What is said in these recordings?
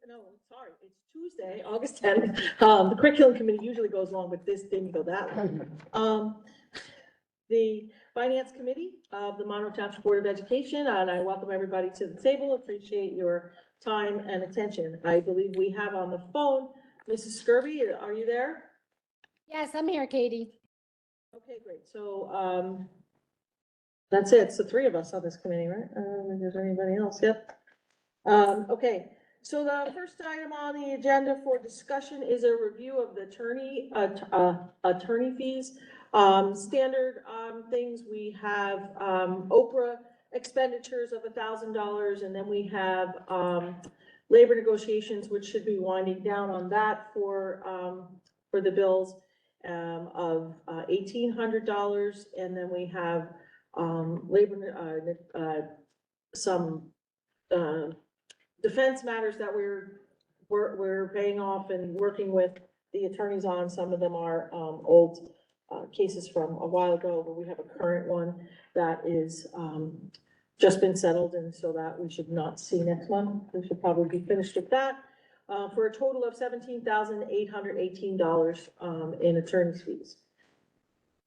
No, sorry, it's Tuesday, August 10th. The curriculum committee usually goes along, but this didn't go that way. The finance committee of the Monroe Township Board of Education, and I welcome everybody to the table. Appreciate your time and attention. I believe we have on the phone, Mrs. Skirby, are you there? Yes, I'm here, Katie. Okay, great. So, that's it. It's the three of us on this committee, right? I don't think there's anybody else. Yep. Okay. So the first item on the agenda for discussion is a review of the attorney fees. Standard things, we have Oprah expenditures of $1,000, and then we have labor negotiations, which should be winding down on that for the bills of $1,800, and then we have some defense matters that we're paying off and working with the attorneys on. Some of them are old cases from a while ago, but we have a current one that is just been settled, and so that we should not see next month. We should probably be finished with that for a total of $17,818 in attorney's fees.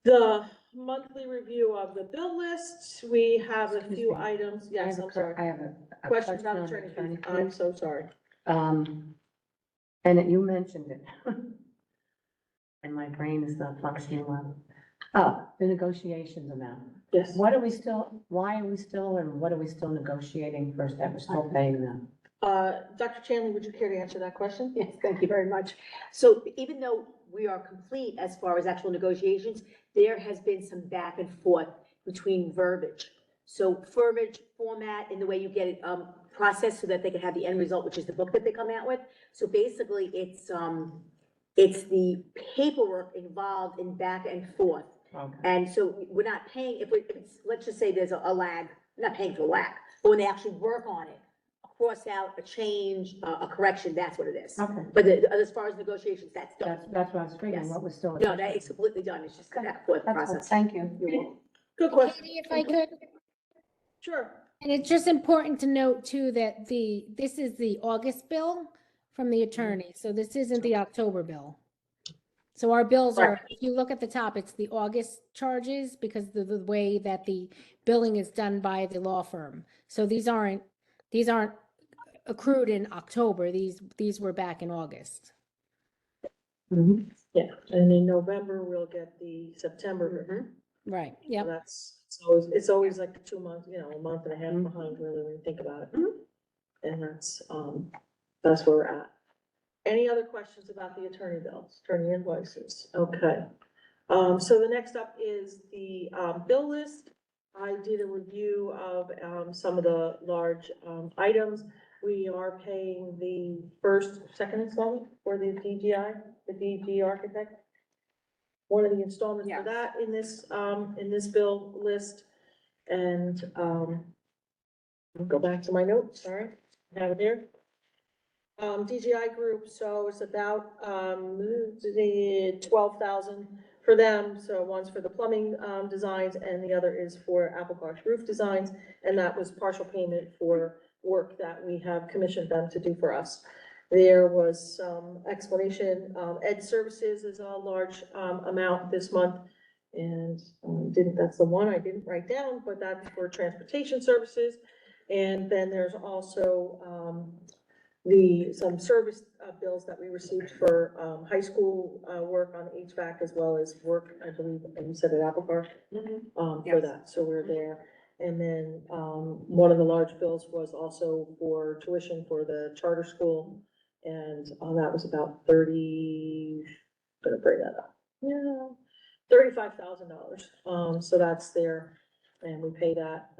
The monthly review of the bill list, we have a few items. Yes, I'm sorry. I have a Question about attorney fees. I'm so sorry. And you mentioned it. And my brain is not functioning well. Oh, the negotiations amount. Yes. Why are we still negotiating first that we're still paying them? Dr. Chanley, would you care to answer that question? Yes, thank you very much. So even though we are complete as far as actual negotiations, there has been some back and forth between verbiage. So verbiage, format, and the way you get it processed so that they can have the end result, which is the book that they come out with. So basically, it's the paperwork involved in back and forth. Okay. And so we're not paying, if it's, let's just say there's a lag, we're not paying for lag, but when they actually work on it, cross out, a change, a correction, that's what it is. Okay. But as far as negotiations, that's done. That's what I was figuring, Yes. what was still. No, that is completely done. It's just the back and forth That's all. process. Thank you. You're welcome. Good question. Katie, if I could, Sure. and it's just important to note too that this is the August bill from the attorney, so this isn't the October bill. So our bills are, if you look at the top, it's the August charges because of the way that the billing is done by the law firm. So these aren't accrued in October. These were back in August. Mhm. Yeah, and in November, we'll get the September. Mhm. Right, So yep. it's always like 2 months, a month and a half behind really when you think about it. Mhm. And that's where we're at. Any other questions about the attorney bills, attorney invoices? Okay. So the next up is the bill list. I did a review of some of the large items. We are paying the second installment for the DG architect. One of the installments for that in this bill list. And I'll go back to my notes, sorry, I have it here. DGI group, so it's about the 12,000 for them. So one's for the plumbing designs and the other is for Apple Park roof designs. And that was partial payment for work that we have commissioned them to do for us. There was some explanation. Ed services is a large amount this month. And that's the one I didn't write down, but that's for transportation services. And then there's also some service bills that we received for high school work on HVAC, as well as work, I believe, and you said at Apple Park, for that, so we're there. And then one of the large bills was also for tuition for the charter school, and that was about gonna bring that up, $35,000. So that's there, and we pay that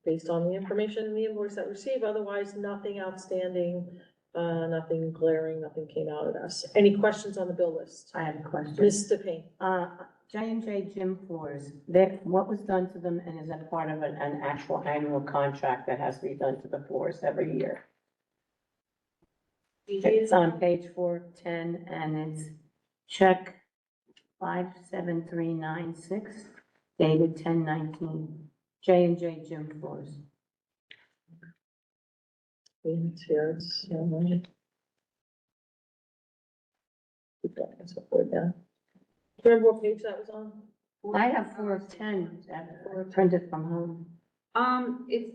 based on the information in the invoice that we receive. Otherwise, nothing outstanding, nothing glaring, nothing came out at us. Any questions on the bill list? I have a question. Mr. Payne. J&J gym floors, what was done to them, and is that part of an actual annual contract that has to be done to the floors every year? It's on page 410, and it's check 57396, dated 10/19, J&J gym floors. It's here, it's, let me. Keep going, it's upward down. Do you remember what page that was on? I have 4 of 10 that were printed from home. It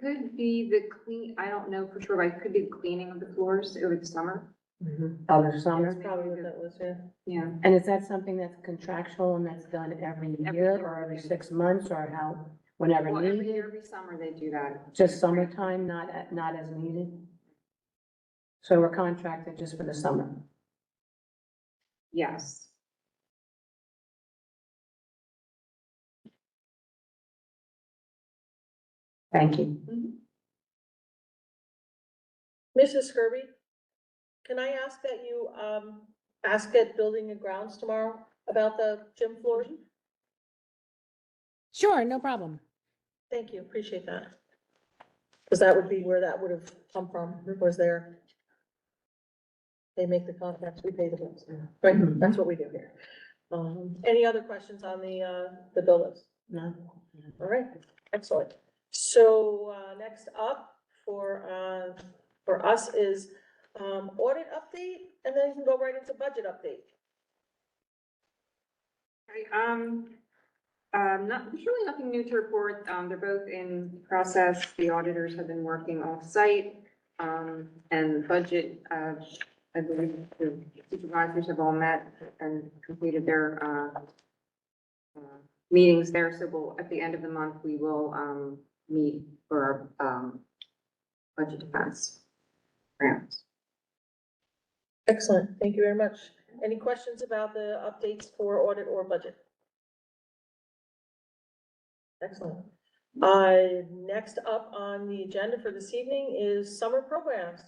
could be the I don't know for sure, but it could be the cleaning of the floors over the summer. Other summer. That's probably what that was, yeah. Yeah. And is that something that's contractual and that's done every year or every 6 months or how, whenever Well, needed? every summer they do that. Just summertime, not as needed? So we're contracted just for the summer? Yes. Thank you. Mrs. Skirby, can I ask that you, ask at Building and Grounds tomorrow about the gym floors? Sure, no problem. Thank you, appreciate that. Because that would be where that would have come from, was there. They make the contracts, we pay the bills, right? That's what we do here. Any other questions on the bill list? No? All right, excellent. So, next up for us is, audit update, and then you can go right into budget update. Okay, there's really nothing new to report. They're both in process. The auditors have been working off-site. And the budget, I believe the supervisors have all met and completed their, meetings there. So at the end of the month, we will, meet for our, budget defense rounds. Excellent, thank you very much. Any questions about the updates for audit or budget? Excellent. Next up on the agenda for this evening is summer programs.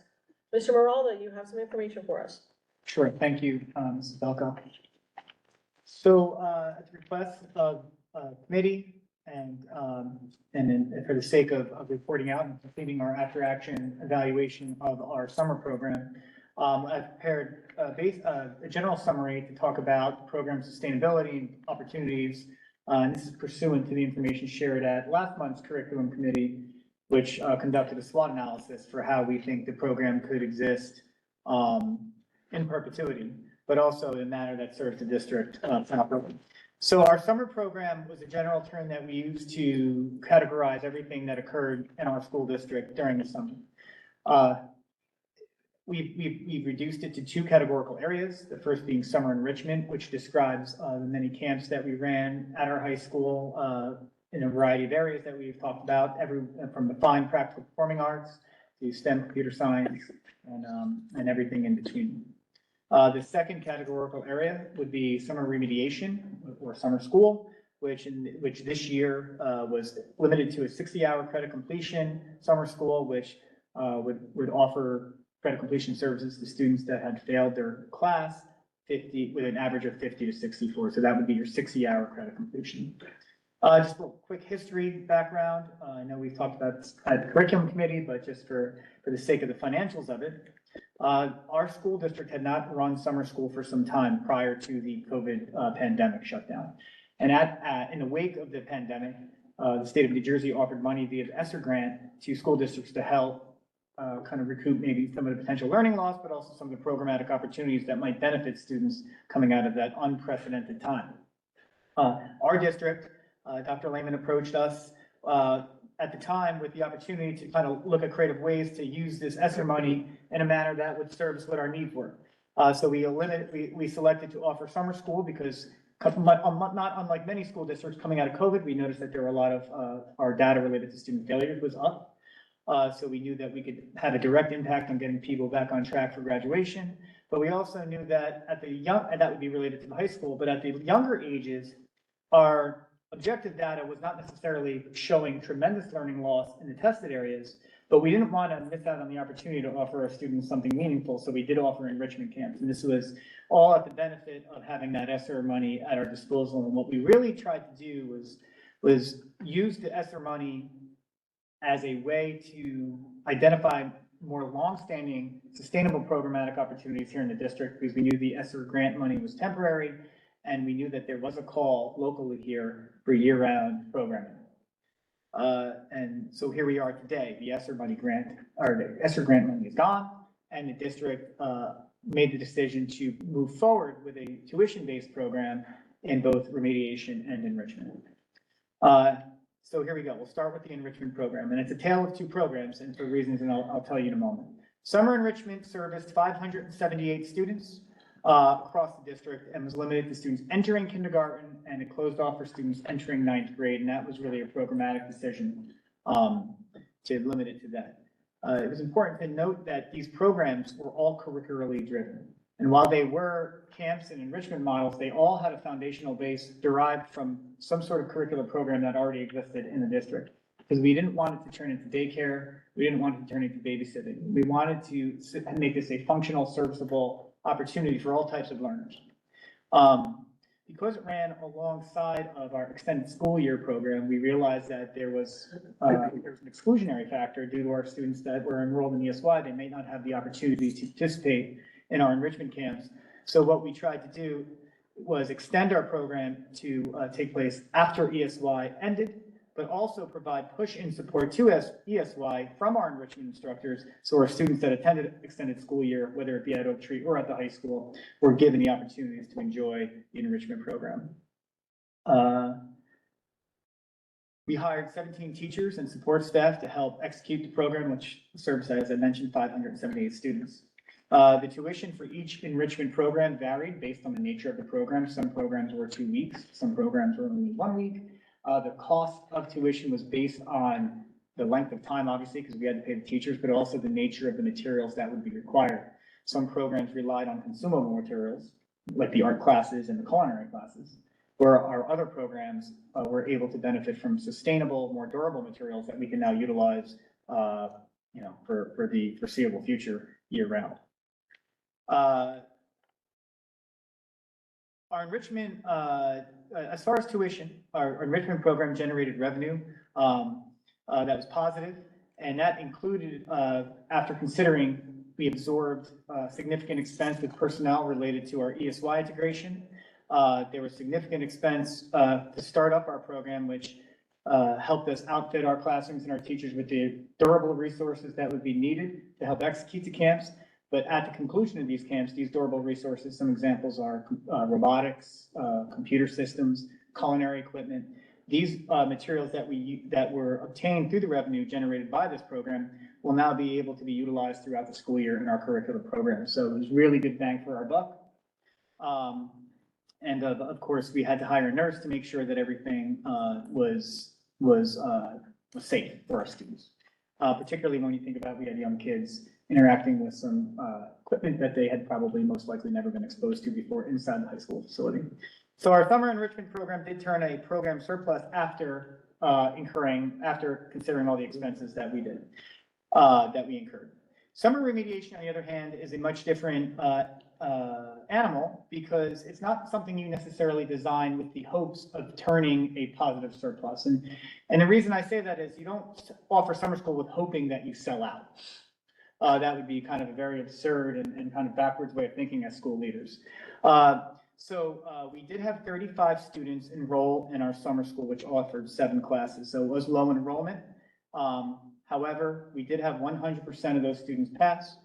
Mr. Maralda, you have some information for us. Sure, thank you, Mrs. Belko. So, at the request of committee and for the sake of reporting out and completing our after-action evaluation of our summer program, I've prepared a general summary to talk about program sustainability and opportunities. And this is pursuant to the information shared at last month's curriculum committee, which conducted a SWOT analysis for how we think the program could exist in perpetuity, but also in a manner that serves the district properly. So our summer program was a general term that we used to categorize everything that occurred in our school district during the summer. We've reduced it to 2 categorical areas, the first being summer enrichment, which describes the many camps that we ran at our high school in a variety of areas that we've talked about, from the fine practical performing arts to STEM computer science and everything in between. The second categorical area would be summer remediation or summer school, which this year was limited to a 60-hour credit completion summer school, which would offer credit completion services to students that had failed their class with an average of 50 to 64. So that would be your 60-hour credit completion. Just a quick history background. I know we've talked about this at the curriculum committee, but just for the sake of the financials of it, our school district had not run summer school for some time prior to the COVID pandemic shutdown. And in the wake of the pandemic, the state of New Jersey offered money via the ESSER grant to school districts to help kind of recoup maybe some of the potential learning loss, but also some of the programmatic opportunities that might benefit students coming out of that unprecedented time. Our district, Dr. Lehman approached us at the time with the opportunity to kind of look at creative ways to use this ESSER money in a manner that would service what our needs were. So we selected to offer summer school because not unlike many school districts coming out of COVID, we noticed that there were a lot of our data related to student failures was up. So we knew that we could have a direct impact on getting people back on track for graduation. But we also knew that and that would be related to the high school, but at the younger ages, our objective data was not necessarily showing tremendous learning loss in the tested areas, but we didn't want to miss out on the opportunity to offer our students something meaningful. So we did offer enrichment camps, and this was all at the benefit of having that ESSER money at our disposal. And what we really tried to do was use the ESSER money as a way to identify more longstanding sustainable programmatic opportunities here in the district, because we knew the ESSER grant money was temporary, and we knew that there was a call locally here for year-round programming. And so here we are today. The ESSER money grant, or the ESSER grant money is gone, and the district made the decision to move forward with a tuition-based program in both remediation and enrichment. So here we go. We'll start with the enrichment program, and it's a tale of two programs, and for reasons, and I'll tell you in a moment. Summer enrichment serviced 578 students across the district and was limited to students entering kindergarten, and it closed off for students entering ninth grade, and that was really a programmatic decision to limit it to that. It was important to note that these programs were all curricularly driven. And while they were camps and enrichment models, they all had a foundational base derived from some sort of curricular program that already existed in the district. Because we didn't want it to turn into daycare, we didn't want it to turn into babysitting. We wanted to make this a functional, serviceable opportunity for all types of learners. Because it ran alongside of our extended school year program, we realized that there was an exclusionary factor due to our students that were enrolled in ESY. They may not have the opportunity to participate in our enrichment camps. So what we tried to do was extend our program to take place after ESY ended, but also provide push-in support to ESY from our enrichment instructors, so our students that attended extended school year, whether it be at Oak Tree or at the high school, were given the opportunities to enjoy the enrichment program. We hired 17 teachers and support staff to help execute the program, which serves, as I mentioned, 578 students. The tuition for each enrichment program varied based on the nature of the program. Some programs were 2 weeks, some programs were only 1 week. The cost of tuition was based on the length of time, obviously, because we had to pay the teachers, but also the nature of the materials that would be required. Some programs relied on consumable materials, like the art classes and the culinary classes, where our other programs were able to benefit from sustainable, more durable materials that we can now utilize, for the foreseeable future year-round. Our enrichment, as far as tuition, our enrichment program generated revenue that was positive, and that included, after considering, we absorbed significant expense with personnel related to our ESY integration. There was significant expense to start up our program, which helped us outfit our classrooms and our teachers with the durable resources that would be needed to help execute the camps. But at the conclusion of these camps, these durable resources, some examples are robotics, computer systems, culinary equipment. These materials that were obtained through the revenue generated by this program will now be able to be utilized throughout the school year in our curricular program. So it was really good bang for our buck. And of course, we had to hire a nurse to make sure that everything was safe for our students. Particularly when you think about we had young kids interacting with some equipment that they had probably most likely never been exposed to before inside the high school facility. So our summer enrichment program did turn a program surplus after considering all the expenses that we incurred. Summer remediation, on the other hand, is a much different animal, because it's not something you necessarily design with the hopes of turning a positive surplus. And the reason I say that is you don't offer summer school with hoping that you sell out. That would be kind of a very absurd and kind of backwards way of thinking as school leaders. So we did have 35 students enroll in our summer school, which offered 7 classes. So it was low enrollment. However, we did have 100% of those students pass.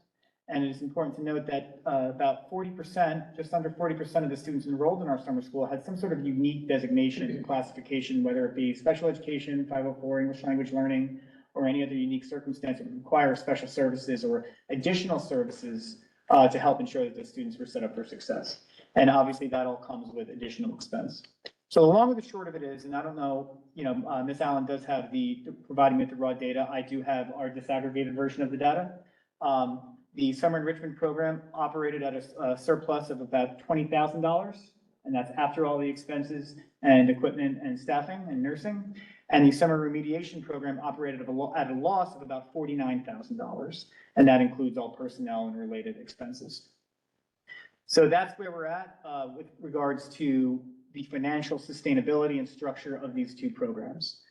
And it is important to note that about 40%, just under 40% of the students enrolled in our summer school had some sort of unique designation and classification, whether it be special education, 504 English language learning, or any other unique circumstance that would require special services or additional services to help ensure that the students were set up for success. And obviously that all comes with additional expense. So the long and the short of it is, and I don't know, Ms. Allen does have providing me with the raw data. I do have our disaggregated version of the data. The summer enrichment program operated at a surplus of about $20,000, and that's after all the expenses and equipment and staffing and nursing. And the summer remediation program operated at a loss of about $49,000, and that includes all personnel and related expenses. So that's where we're at with regards to the financial sustainability and structure of these two programs.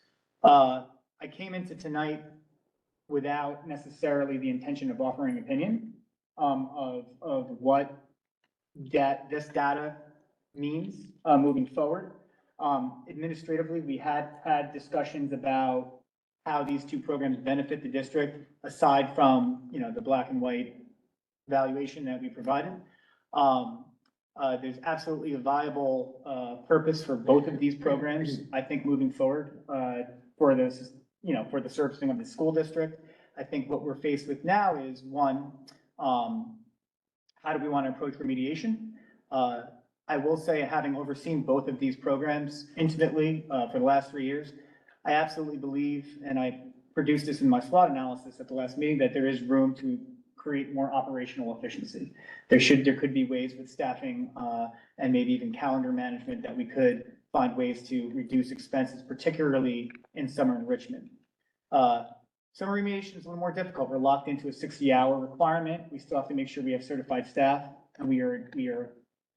I came into tonight without necessarily the intention of offering opinion of what this data means moving forward. Administratively, we had discussions about how these two programs benefit the district, aside from, the black and white valuation that we provided. There's absolutely a viable purpose for both of these programs, I think, moving forward for this, for the servicing of the school district. I think what we're faced with now is, one, how do we want to approach remediation? I will say, having overseen both of these programs intimately for the last 3 years, I absolutely believe, and I produced this in my SWOT analysis at the last meeting, that there is room to create more operational efficiency. There could be ways with staffing and maybe even calendar management that we could find ways to reduce expenses, particularly in summer enrichment. Summer remediation is a little more difficult. We're locked into a 60-hour requirement. We still have to make sure we have certified staff, and we are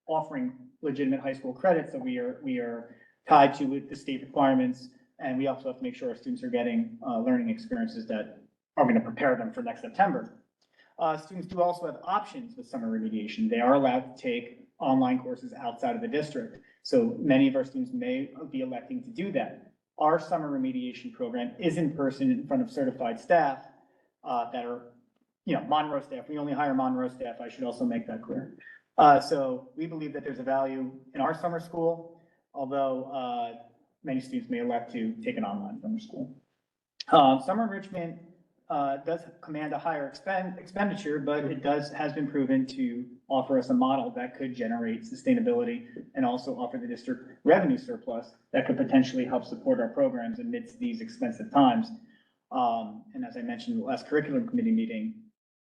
offering legitimate high school credits, so we are tied to the state requirements, and we also have to make sure our students are getting learning experiences that are going to prepare them for next September. Students do also have options with summer remediation. They are allowed to take online courses outside of the district, so many of our students may be electing to do that. Our summer remediation program is in person in front of certified staff that are, Monroe staff. We only hire Monroe staff. I should also make that clear. So we believe that there's a value in our summer school, although many students may elect to take an online summer school. Summer enrichment does command a higher expenditure, but it has been proven to offer us a model that could generate sustainability and also offer the district revenue surplus that could potentially help support our programs amidst these expensive times. And as I mentioned in the last curriculum committee meeting,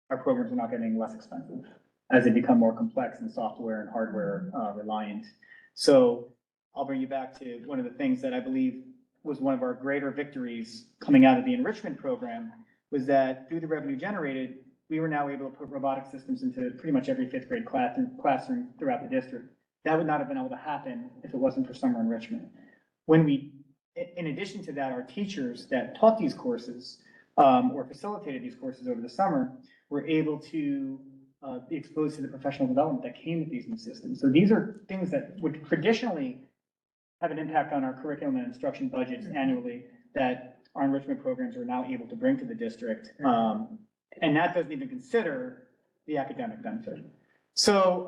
our programs are not getting less expensive as they become more complex and software and hardware reliant. So I'll bring you back to one of the things that I believe was one of our greater victories coming out of the enrichment program, was that through the revenue generated, we were now able to put robotic systems into pretty much every fifth grade classroom throughout the district. That would not have been able to happen if it wasn't for summer enrichment. In addition to that, our teachers that taught these courses or facilitated these courses over the summer were able to be exposed to the professional development that came with these new systems. So these are things that would traditionally have an impact on our curriculum and instruction budgets annually that our enrichment programs are now able to bring to the district. And that doesn't even consider the academic benefit. So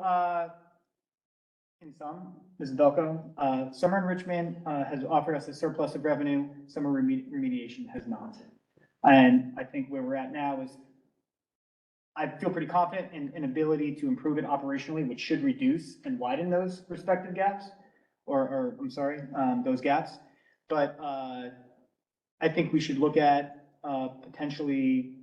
in sum, Ms. Belko, summer enrichment has offered us a surplus of revenue, summer remediation has not. And I think where we're at now is, I feel pretty confident in an ability to improve it operationally, which should reduce and widen those respective gaps, those gaps. But I think we should look at potentially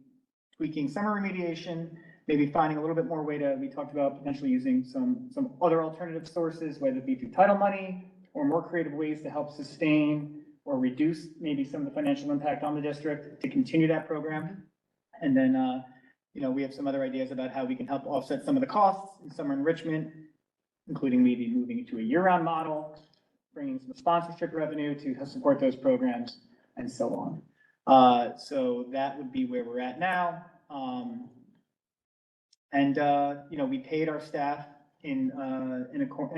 tweaking summer remediation, maybe finding a little bit more we talked about potentially using some other alternative sources, whether it be through title money or more creative ways to help sustain or reduce maybe some of the financial impact on the district to continue that program. And then, we have some other ideas about how we can help offset some of the costs in summer enrichment, including maybe moving to a year-round model, bringing some sponsorship revenue to support those programs, and so on. So that would be where we're at now. We paid our staff in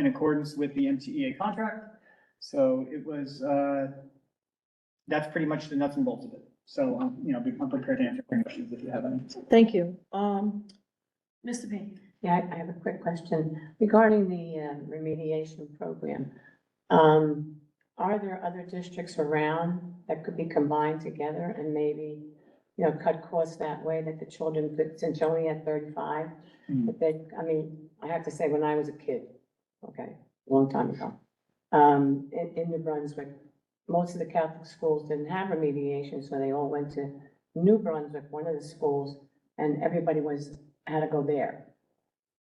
accordance with the MTEA contract. So it was, that's pretty much the nuts and bolts of it. So, I'm prepared to answer any questions if you have any. Thank you. Mr. Payne. Yeah, I have a quick question regarding the remediation program. Are there other districts around that could be combined together and maybe, cut costs that way that the children could, since you're only at 35? But I have to say, when I was a kid, okay, a long time ago, in New Brunswick, most of the Catholic schools didn't have remediation, so they all went to New Brunswick, one of the schools, and everybody had to go there.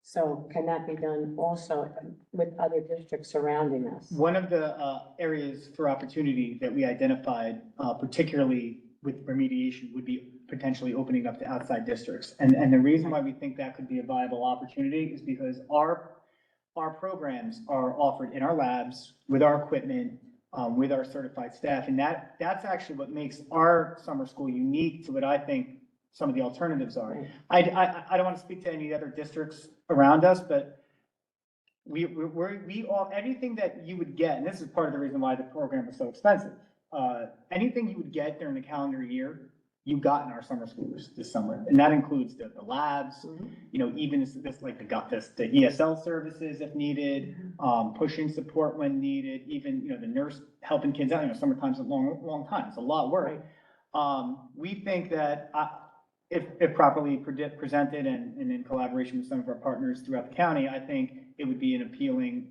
So can that be done also with other districts surrounding us? One of the areas for opportunity that we identified, particularly with remediation, would be potentially opening up to outside districts. And the reason why we think that could be a viable opportunity is because our programs are offered in our labs with our equipment, with our certified staff. And that's actually what makes our summer school unique to what I think some of the alternatives are. I don't want to speak to any other districts around us, but we all, anything that you would get, and this is part of the reason why the program is so expensive. anything you would get during the calendar year, you got in our summer schools this summer. And that includes the labs, you know, even this like the ESL services if needed, pushing support when needed, even, you know, the nurse helping kids out, you know, summertime's a long time. It's a lot of work. We think that if properly presented and in collaboration with some of our partners throughout the county, I think it would be an appealing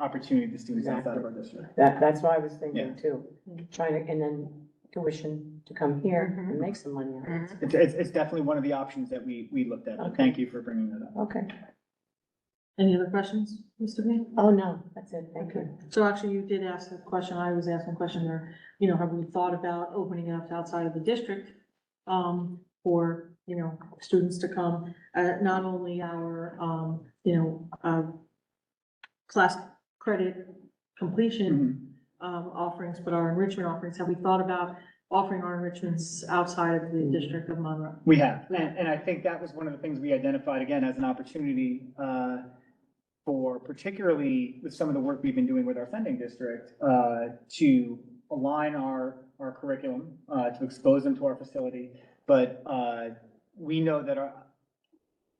opportunity to students outside of our district. That's what I was thinking Mm-hmm. too, trying to, and then tuition to come here Mm-hmm. and make some money on it. It's definitely one of the options that we looked at, but Okay. thank you for bringing that up. Okay. Any other questions, Mr. Bean? Oh, no, that's it. Thank Okay, you. so actually you did ask a question, I was asking a question there, you know, have we thought about opening it up to outside of the district? For, you know, students to come, not only our, you know, class credit completion, offerings, but our enrichment offerings, have we thought about offering our enrichments outside of the district of Monroe? We have, and I think that was one of the things we identified again as an opportunity, for particularly with some of the work we've been doing with our sending district, to align our curriculum, to expose them to our facility. But we know that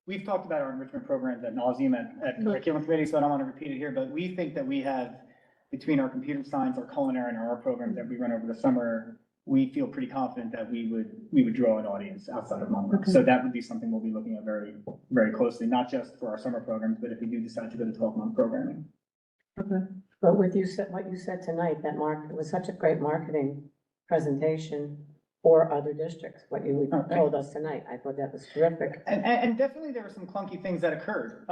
we've talked about our enrichment programs at nauseam at curriculum committee, so I don't want to repeat it here, but we think that we have, between our computer science, our culinary, and our art programs that we run over the summer, we feel pretty confident that we would draw an audience outside of Monroe. Okay. So that would be something we'll be looking at very, very closely, not just for our summer programs, but if we do decide to go to 12-month programming. Okay. But what you said tonight, it was such a great marketing presentation for other districts, what you Okay. told us tonight. I thought that was terrific. And definitely there were some clunky things that occurred.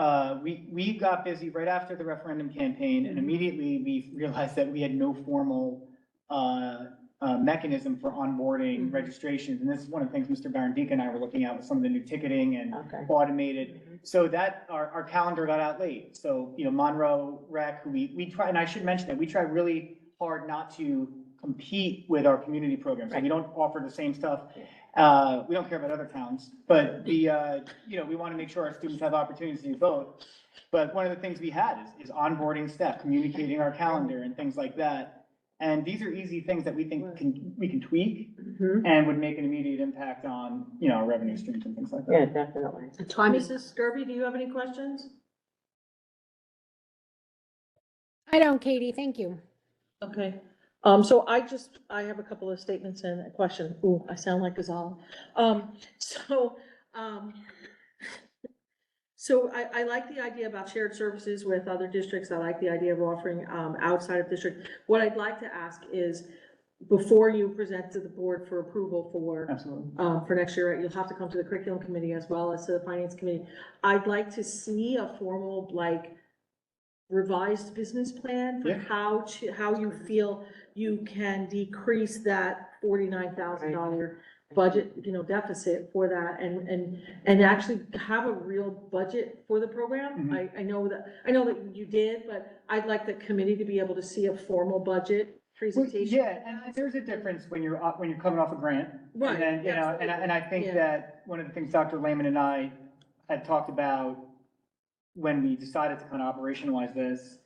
We got busy right after the referendum campaign, and immediately we realized that we had no formal mechanism for onboarding registrations. And this is one of the things Mr. Barron-Deacon and I were looking at with some of the new ticketing and Okay. automated. So that our calendar got out late. So, you know, Monroe Rec, who we try, and I should mention that we try really hard not to compete with our community programs. So we don't offer the same stuff. We don't care about other towns, but you know, we want to make sure our students have opportunities to do both. But one of the things we had is onboarding staff, communicating our calendar and things like that. And these are easy things that we think we can tweak and would make an immediate impact on, you know, our revenue streams and things like that. Yeah, definitely. Mrs. Skirby, do you have any questions? I don't, Katie, thank you. Okay, so I have a couple of statements and a question. Ooh, I sound like Gazal. So I like the idea about shared services with other districts. I like the idea of offering, outside of district. What I'd like to ask is, before you present to the board for approval Absolutely. for next year, you'll have to come to the curriculum committee as well as to the finance committee. I'd like to see a formal, like, revised business plan for Yeah. how you feel you can decrease that $49,000 budget, you know, deficit for that and actually have a real budget for the program. I know that you did, but I'd like the committee to be able to see a formal budget presentation. Yeah, and there's a difference when you're coming off a grant. Right, And then, you know, and I think Yeah. that one of the things Dr. Lehman and I had talked about when we decided to kind of operationalize this,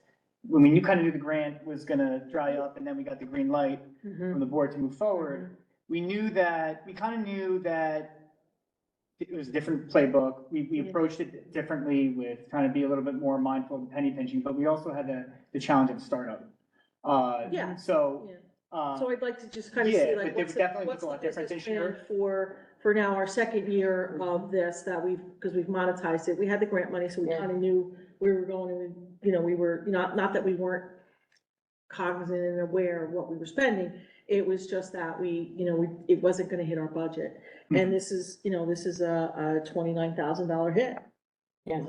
when we kind of knew the grant was gonna dry up and then we got the green light from the board to move forward, we kind of knew that it was a different playbook. We approached it differently with trying to be a little bit more mindful of the penny pinching, but we also had the challenge of startup. Yeah. So, So I'd like to just kind of yeah, see but like, there what's definitely the was a lot business different this plan year. for now our second year of this that because we've monetized it. We had the grant money, so we Yeah. kind of knew we were going and, you know, we were, not that we weren't cognizant and aware of what we were spending. It was just that it wasn't gonna hit our budget. And this is a $29,000 hit. Yes.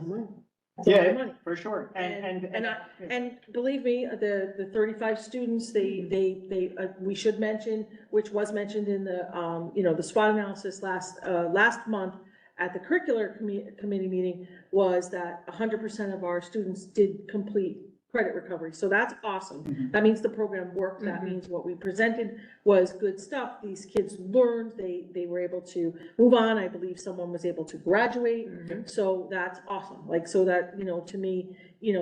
It's a lot of money. Yeah, for sure. And believe me, the 35 students, we should mention, which was mentioned in the SWOT analysis last month at the curricular committee meeting, was that 100% of our students did complete credit recovery. So that's awesome. That means the program worked. That means what we presented was good stuff. These kids learned, they were able to move on. I believe someone was able to graduate. So that's awesome. Like, so that, to me,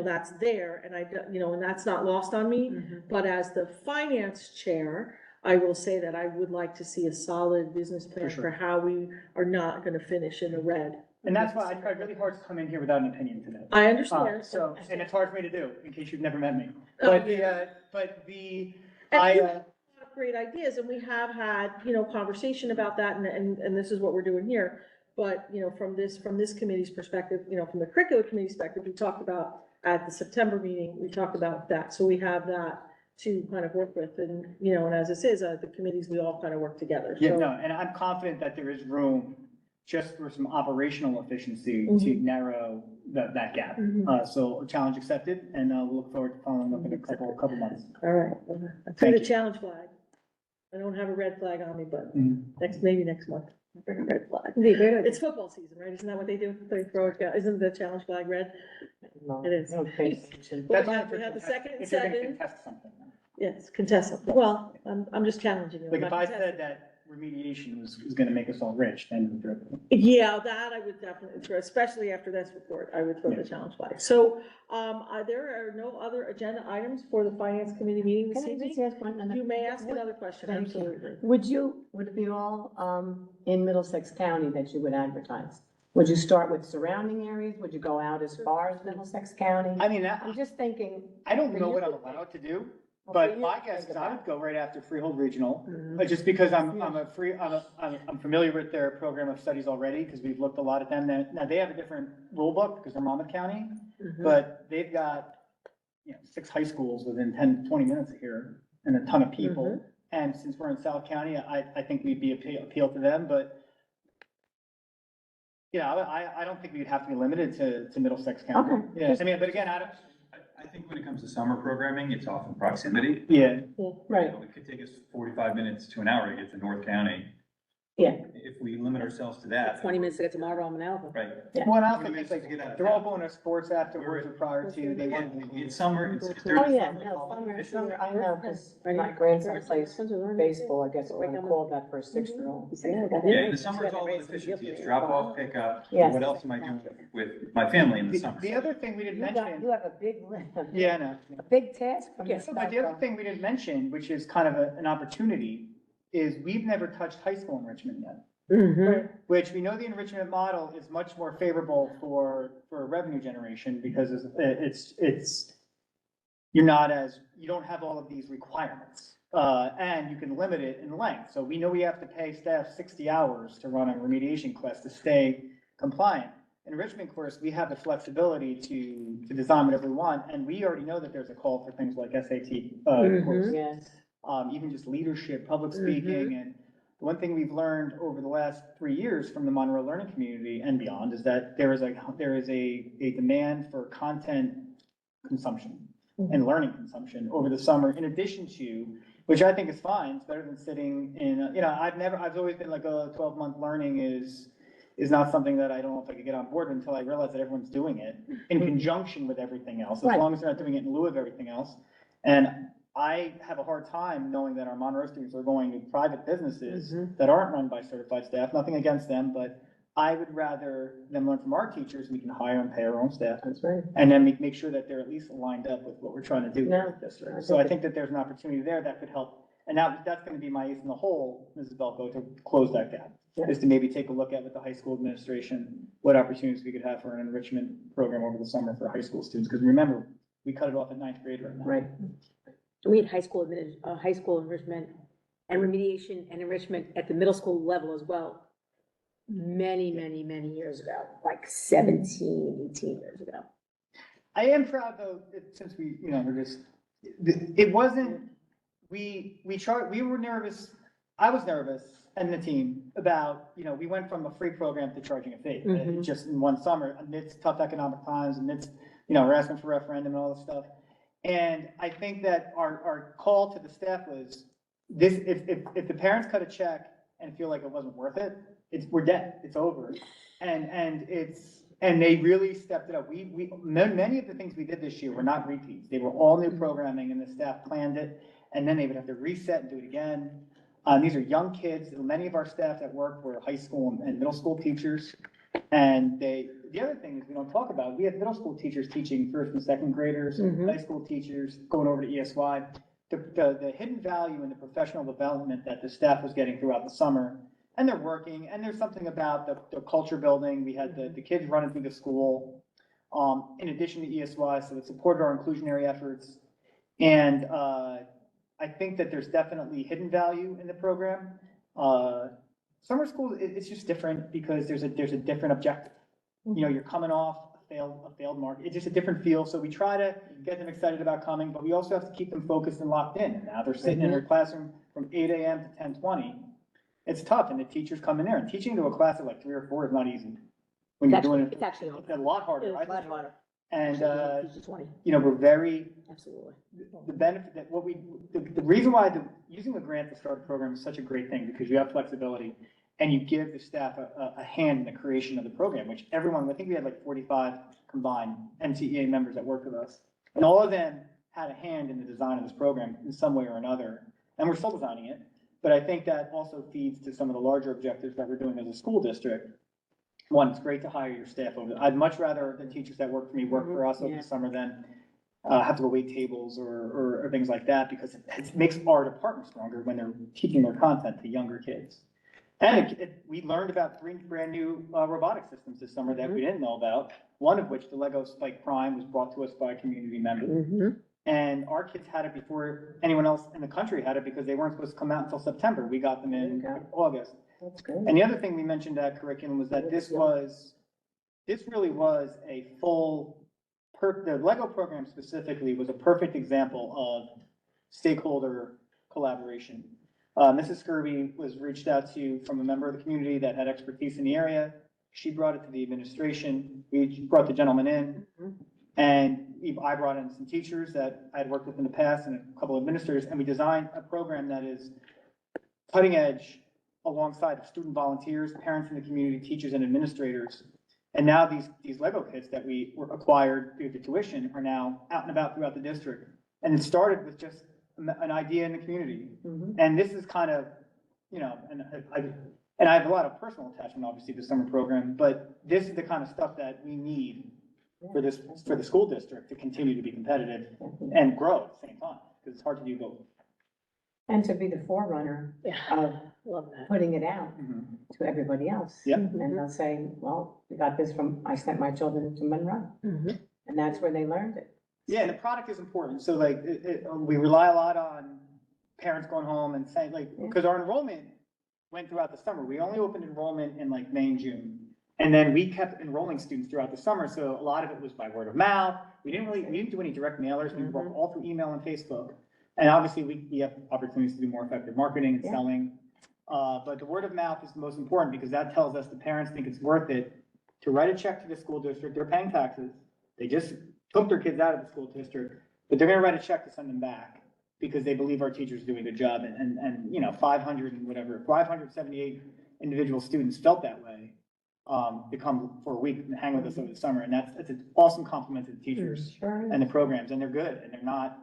that's there, and and that's not lost on me. But as the finance chair, I will say that I would like to see a solid business plan sure. for how we are not gonna finish in the red. And that's why I tried really hard to come in here without an opinion today. I understand. So, and it's hard for me to do, in case you've never met me. Oh, But yeah. I, And you have a lot of great ideas, and we have had, conversation about that, and this is what we're doing here. But, from this committee's perspective, from the curricular committee's perspective, we talked about at the September meeting, we talked about that. So we have that to kind of work with, and, and as this is, the committees, we all kind of work together. yeah, So- no, and I'm confident that there is room just for some operational efficiency to Mhm. narrow that gap. Mhm. So challenge accepted, and we'll look forward to following up in a couple months. All right, I see Thank the you. challenge flag. I don't have a red flag on me, but Mhm. maybe next month, I'll bring a red flag. It's football season, right? Isn't that what they do? They throw it, isn't the challenge flag red? It is. No, okay. Well, That's we only have, for we have the contest- second and if you're gonna seven. contest something. Yes, contestant. Well, I'm just challenging you. Like I'm if not I contesting. said that remediation was gonna make us all rich, then. Yeah, that I would definitely throw, especially after this report, I would throw the Yeah. challenge flag. So, there are no other agenda items for the finance committee meeting this Can I just evening? ask one? other- You may ask What- another question, Thank you. absolutely. Would it be all, in Middlesex County that you would advertise? Would you start with surrounding areas? Would you go out as far as Middlesex County? I mean, I'm just thinking. I don't for know you what I'm to- allowed to do, for but you my to guess think is I about. would go right after Freehold Regional. Mhm. But just because I'm familiar with their program of studies already, because we've looked a lot at them. Now, they have a different rule book because they're Monmouth County, Mhm. but they've got, 6 high schools within 10, 20 minutes of here and a ton of people. Mhm. And since we're in South County, I think we'd be appeal to them, but I don't think we'd have to be limited to Middlesex County. Okay. Yeah, I mean, but again, I think when it comes to summer programming, it's often proximity. yeah, Right, It could take us 45 minutes to an hour to get to North County. yeah, If we limit ourselves to that. 20 minutes to get to Monroe and Alva. Right. well, and I also 20 think minutes like, to get out of they're all town. going to sports afterwards or prior to, they want. In summer, it's. oh, yeah, no, summer, I know, because my grandson plays baseball, I guess, we're gonna call that for a 6-year-old. Yeah, in the summer it's all about efficiency. It's drop off, pick up. Yes. What else am I doing with my family in the summer? The other thing we didn't You mention, have a big, yeah, I know. a big task from this. But the other thing we didn't mention, which is kind of an opportunity, is we've never touched high school enrichment yet. Mhm. Which we know the enrichment model is much more favorable for revenue generation because you don't have all of these requirements. And you can limit it in length. So we know we have to pay staff 60 hours to run a remediation class to stay compliant. In enrichment course, we have the flexibility to design whatever we want, and we already know that there's a call for things like SAT courses. Yes, Even just leadership, public speaking, and the one thing we've learned over the last 3 years from the Monroe learning community and beyond is that there is a demand for content consumption and learning consumption over the summer, in addition to, which I think is fine, it's better than sitting in, I've always been like, 12-month learning is not something that I don't know if I could get on board until I realize that everyone's doing it in conjunction with everything else, as Right. long as they're not doing it in lieu of everything else. And I have a hard time knowing that our Monroe students are going to private businesses that aren't run by certified staff, nothing against them, but I would rather them learn from our teachers, we can hire and pay our own staff, that's right. and then make sure that they're at least aligned up with what we're trying to do No, with this district. I So I think think that there's an opportunity there that could help, and that's gonna be my ace in the hole, Mrs. Belko, to close that gap. Yeah. Is to maybe take a look at with the high school administration, what opportunities we could have for an enrichment program over the summer for high school students, because remember, we cut it off at 9th grade right now. Right, We had high school enrichment and remediation and enrichment at the middle school level as well. Many, many, many years ago, like 17, 18 years ago. I am proud though, since it wasn't, we were nervous, I was nervous and the team about, we went from a free program to charging a fee. Mhm. Just in one summer, amidst tough economic times, amidst, we're asking for referendum and all this stuff. And I think that our call to the staff was this, if the parents cut a check and feel like it wasn't worth it, we're dead, it's over. And they really stepped it up. Many of the things we did this year were not repeats. They were all new programming and the staff planned it. And then they would have to reset and do it again. These are young kids. Many of our staff that work were high school and middle school teachers. And the other thing is we don't talk about, we have middle school teachers teaching first and second graders, Mhm. high school teachers going over to ESY. the hidden value in the professional development that the staff was getting throughout the summer. And they're working, and there's something about the culture building. We had the kids running through the school, in addition to ESY, so it supported our inclusionary efforts. And, I think that there's definitely hidden value in the program. Summer school, it's just different because there's a different objective. You know, you're coming off a failed mark. It's just a different feel. So we try to get them excited about coming, but we also have to keep them focused and locked in. And now they're sitting in their classroom from 8 a.m. to 10:20. It's tough, and the teachers come in there, and teaching to a class of like 3 or 4 is not easy. When you're doing it, It's actually it's a lot harder, right? And, Teach 20, you know, we're very, absolutely. the benefit that the reason why using a grant to start a program is such a great thing, because you have flexibility and you give the staff a hand in the creation of the program, which everyone, I think we had like 45 combined MTEA members that worked with us. And all of them had a hand in the design of this program in some way or another. And we're still designing it. But I think that also feeds to some of the larger objectives that we're doing as a school district. One, it's great to hire your staff over. I'd much rather the teachers that work for me work for us over the summer than have to go wait tables or things like that, because it makes our department stronger when they're teaching their content to younger kids. And we learned about 3 brand new robotic systems this summer that we didn't know about. One of which, the Lego Spike Prime, was brought to us by a community member. And our kids had it before anyone else in the country had it, because they weren't supposed to come out until September. We got them in August. That's good. And the other thing we mentioned at curriculum was that this really was a the Lego program specifically was a perfect example of stakeholder collaboration. Mrs. Skirby was reached out to from a member of the community that had expertise in the area. She brought it to the administration. We brought the gentleman in. And I brought in some teachers that I had worked with in the past and a couple of administrators, and we designed a program that is cutting edge alongside of student volunteers, parents in the community, teachers and administrators. And now these Lego kits that we were acquired through the tuition are now out and about throughout the district. And it started with just an idea in the community. And this is kind of, you know, and I have a lot of personal attachment, obviously, to the summer program, but this is the kind of stuff that we need for the school district to continue to be competitive and grow at the same time, because it's hard to do both. And to be the forerunner of putting it out to everybody else. Yep. And they'll say, well, we got this I sent my children to Monroe. And that's where they learned it. Yeah, and the product is important. So like, we rely a lot on parents going home and saying, like, because our enrollment went throughout the summer. We only opened enrollment in like May and June. And then we kept enrolling students throughout the summer. So a lot of it was by word of mouth. We didn't do any direct mailers. We worked all through email and Facebook. And obviously we have opportunities to do more effective marketing and selling. But the word of mouth is the most important, because that tells us the parents think it's worth it to write a check to the school district. They're paying taxes. They just took their kids out of the school district, but they're gonna write a check to send them back because they believe our teachers are doing a good job. And you know, 578 individual students felt that way. To come for a week and hang with us over the summer. And that's an awesome compliment to the teachers and the programs, and they're good, and they're not,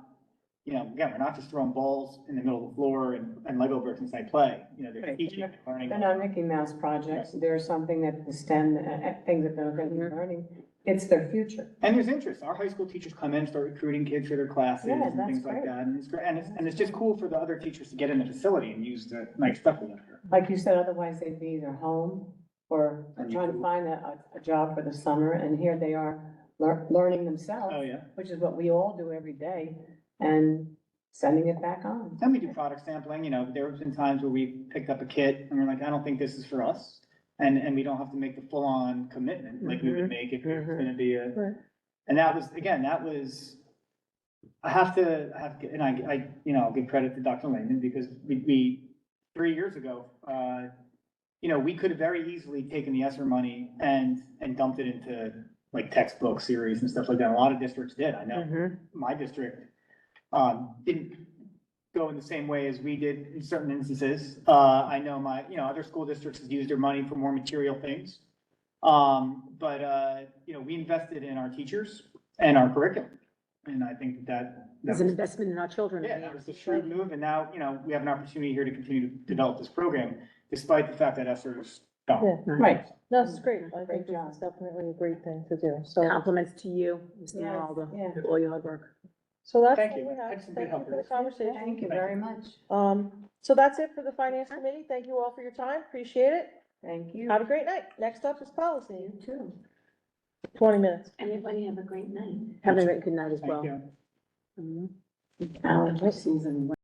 you know, again, we're not just throwing balls in the middle of the floor and Lego bricks and say play, you know, they're teaching, they're learning. They're not Mickey Mouse projects. There's something that the STEM, things that they're going to be learning. It's their future. And there's interest. Our high school teachers come in, start recruiting kids for their classes Yeah, and that's things like great. that. And it's great. And it's just cool for the other teachers to get in the facility and use the nice stuff we have here. Like you said, otherwise they'd be either home or trying to find a job for the summer. And here they are learning themselves, Oh, yeah. which is what we all do every day, and sending it back on. And we do product sampling. You know, there have been times where we picked up a kit and we're like, I don't think this is for us. And we don't have to make the full-on commitment like we would make if it was gonna be and that was, again, I have to, and I, you know, I'll give credit to Dr. Lehman, because we 3 years ago, you know, we could have very easily taken the ESSER money and dumped it into like textbook series and stuff like that. A lot of districts did. I know my district, didn't go in the same way as we did in certain instances. I know other school districts have used their money for more material things. But you know, we invested in our teachers and our curriculum. And I think that It's an investment in our children. yeah, that was a shrewd move. And now, you know, we have an opportunity here to continue to develop this program, despite the fact that ESSER's gone. Right. That's great. I Great think job. it's definitely a great thing to do. So, Compliments to you, Mr. Yes, Ronaldo, yeah. for all your hard work. So that's Thank all you. we have. Had some good Thank you for the helpers. conversation. Thank you very much. So that's it for the finance committee. Thank you all for your time. Appreciate it. Thank you. Have a great night. Next up is policy, You too. 20 minutes. Everybody have a great night. Have a good night as Thank well. you. Allergy season.